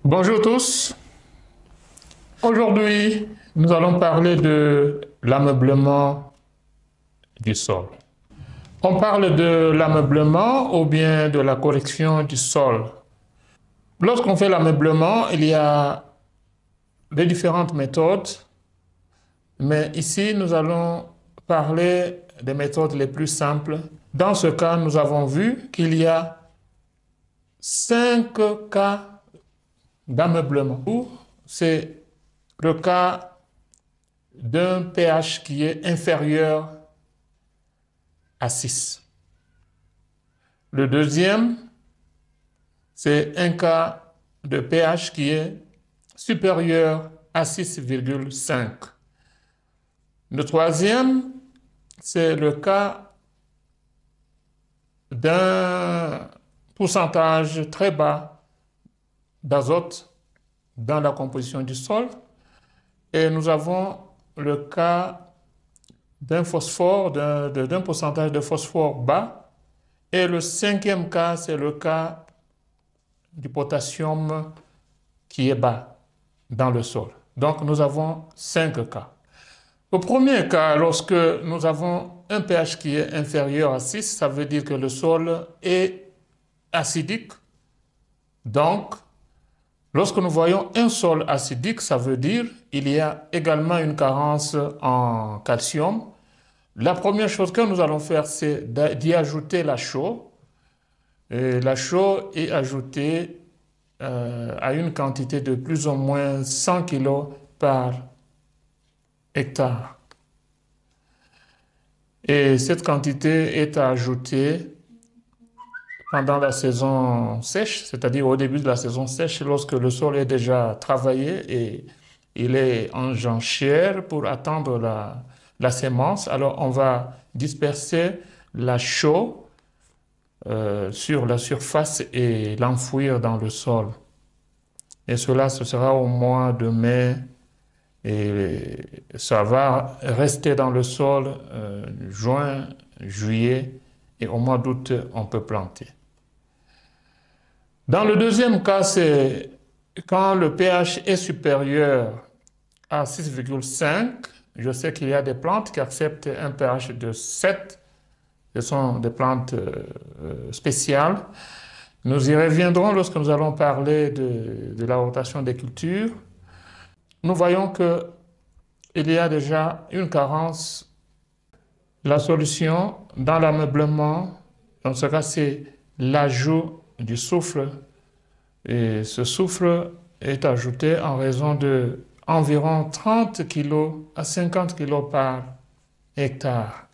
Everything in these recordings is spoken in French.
Bonjour tous. Aujourd'hui, nous allons parler de l'ameublement du sol. On parle de l'ameublement ou bien de la correction du sol. Lorsqu'on fait l'ameublement, il y a de différentes méthodes, mais ici, nous allons parler des méthodes les plus simples. Dans ce cas, nous avons vu qu'il y a 5 cas d'ameublement. C'est le cas d'un pH qui est inférieur à 6. Le deuxième, c'est un cas de pH qui est supérieur à 6,5. Le troisième, c'est le cas d'un pourcentage très bas d'azote dans la composition du sol. Et nous avons le cas d'un phosphore, d'un pourcentage de phosphore bas. Et le cinquième cas, c'est le cas du potassium qui est bas dans le sol. Donc, nous avons 5 cas. Au premier cas, lorsque nous avons un pH qui est inférieur à 6, ça veut dire que le sol est acidique. Donc, lorsque nous voyons un sol acidique, ça veut dire qu'il y a également une carence en calcium. La première chose que nous allons faire, c'est d'y ajouter la chaux. Et la chaux est ajoutée à une quantité de plus ou moins 100 kg par hectare. Et cette quantité est ajoutée pendant la saison sèche, c'est-à-dire au début de la saison sèche, lorsque le sol est déjà travaillé et il est en jachère pour attendre la sémence. Alors on va disperser la chaux sur la surface et l'enfouir dans le sol. Et cela, ce sera au mois de mai et ça va rester dans le sol juin, juillet et au mois d'août, on peut planter. Dans le deuxième cas, c'est quand le pH est supérieur à 6,5. Je sais qu'il y a des plantes qui acceptent un pH de 7. Ce sont des plantes spéciales. Nous y reviendrons lorsque nous allons parler de la rotation des cultures. Nous voyons qu'il y a déjà une carence. La solution dans l'ameublement, dans ce cas, c'est l'ajout du soufre. Et ce soufre est ajouté en raison de environ 30 kg à 50 kg par hectare.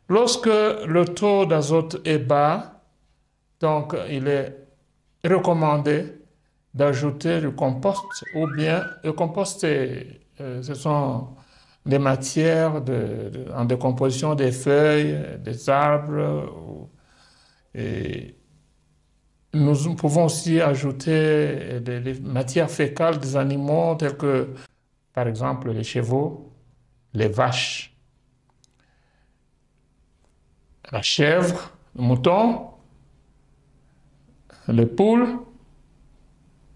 Lorsque le taux d'azote est bas, donc il est recommandé d'ajouter le compost ou bien le compost, ce sont des matières en décomposition des feuilles, des arbres. Et nous pouvons aussi ajouter des matières fécales des animaux telles que, par exemple, les chevaux, les vaches, la chèvre, le mouton, les poules,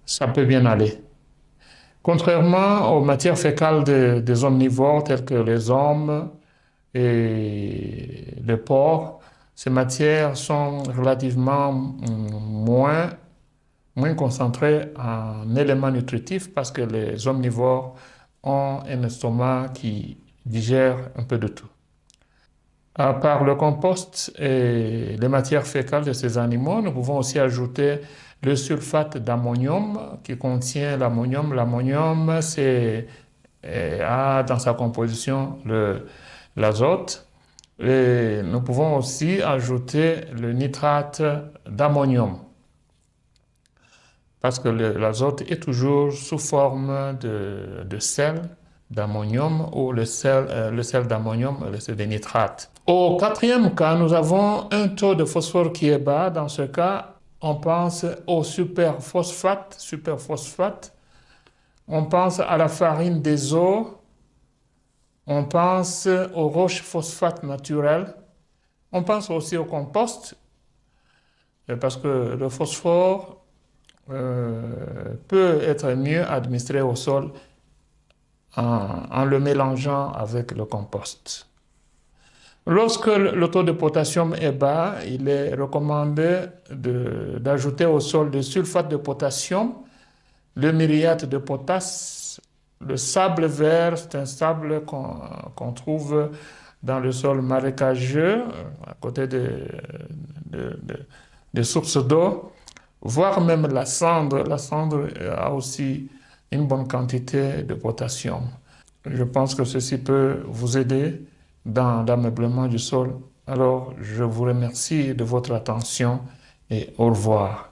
ça peut bien aller. Contrairement aux matières fécales des omnivores telles que les hommes et les porcs, ces matières sont relativement moins concentrées en éléments nutritifs parce que les omnivores ont un estomac qui digère un peu de tout. À part le compost et les matières fécales de ces animaux, nous pouvons aussi ajouter le sulfate d'ammonium qui contient l'ammonium. L'ammonium, a dans sa composition l'azote. Et nous pouvons aussi ajouter le nitrate d'ammonium parce que l'azote est toujours sous forme de sel d'ammonium ou le sel d'ammonium, c'est des nitrates. Au quatrième cas, nous avons un taux de phosphore qui est bas. Dans ce cas, on pense au superphosphate. On pense à la farine des eaux. On pense aux roches phosphates naturelles. On pense aussi au compost parce que le phosphore peut être mieux administré au sol en le mélangeant avec le compost. Lorsque le taux de potassium est bas, il est recommandé d'ajouter au sol du sulfate de potassium, le muriate de potasse, le sable vert, c'est un sable qu'on trouve dans le sol marécageux, à côté des sources d'eau, voire même la cendre. La cendre a aussi une bonne quantité de potassium. Je pense que ceci peut vous aider dans l'ameublement du sol. Alors, je vous remercie de votre attention et au revoir.